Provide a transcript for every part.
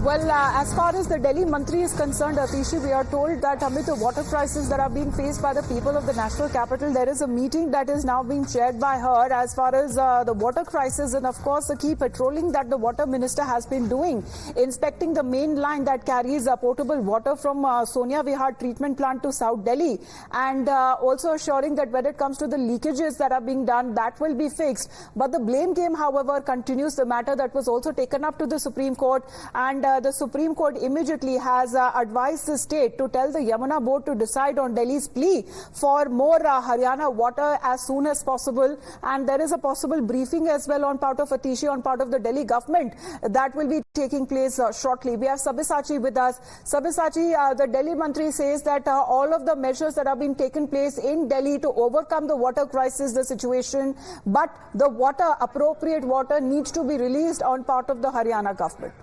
Well, as far as the Delhi Mantri is concerned, Atishi, we are told that amid the water crisis that are being faced by the people of the national capital, there is a meeting that is now being chaired by her as far as the water crisis and, of course, the key patrolling that the water minister has been doing, inspecting the main line that carries potable water from Sonia Vihar treatment plant to South Delhi, and also assuring that when it comes to the leakages that are being done, that will be fixed. But the blame game, however, continues. The matter that was also taken up to the Supreme Court, and the Supreme Court immediately has advised the state to tell the Yamuna board to decide on Delhi's plea for more Haryana water as soon as possible. And there is a possible briefing as well on part of Atishi, on part of the Delhi government, that will be taking place shortly. We have Sabyasachi with us. Sabyasachi, the Delhi Mantri says that all of the measures that have been taken place in Delhi to overcome the water crisis, the situation, but the water, appropriate water, needs to be released on part of the Haryana government.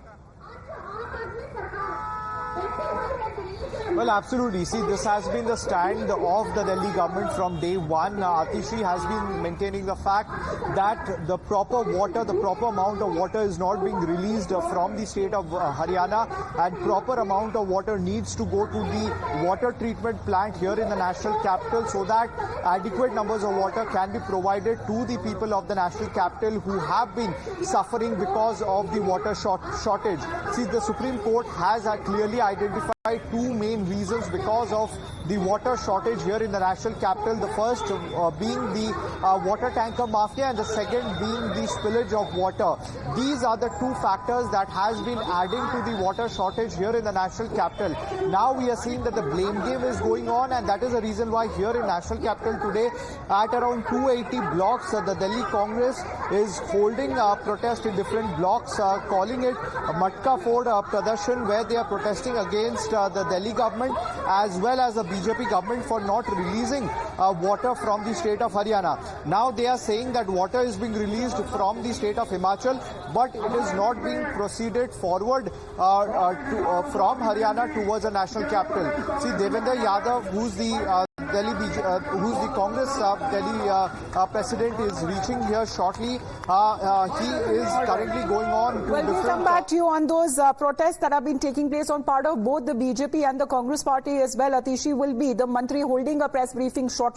Well, absolutely. See, this has been the stand of the Delhi government from day one. Atishi has been maintaining the fact that the proper water, the proper amount of water is not being released from the state of Haryana, and proper amount of water needs to go to the water treatment plant here in the national capital so that adequate numbers of water can be provided to the people of the national capital who have been suffering because of the water shortage. See, the Supreme Court has clearly identified two main reasons because of the water shortage here in the national capital. The first being the water tanker mafia, and the second being the spillage of water. These are the two factors that has been adding to the water shortage here in the national capital. Now we are seeing that the blame game is going on, and that is the reason why here in national capital today at around 280 blocks the Delhi Congress is holding a protest in different blocks, calling it a Matka Ford Pradarshan, where they are protesting against the Delhi government as well as the BJP government for not releasing water from the state of Haryana. Now they are saying that water is being released from the state of Himachal, but it is not being proceeded forward from Haryana towards the national capital. See, Devendra Yadav, who's the who's the Congress Delhi president, is reaching here shortly. He is currently going on to we'll come back to you on those protests that have been taking place on part of both the BJP and the Congress party as well. Atishi, will be the Mantri holding a press briefing shortly.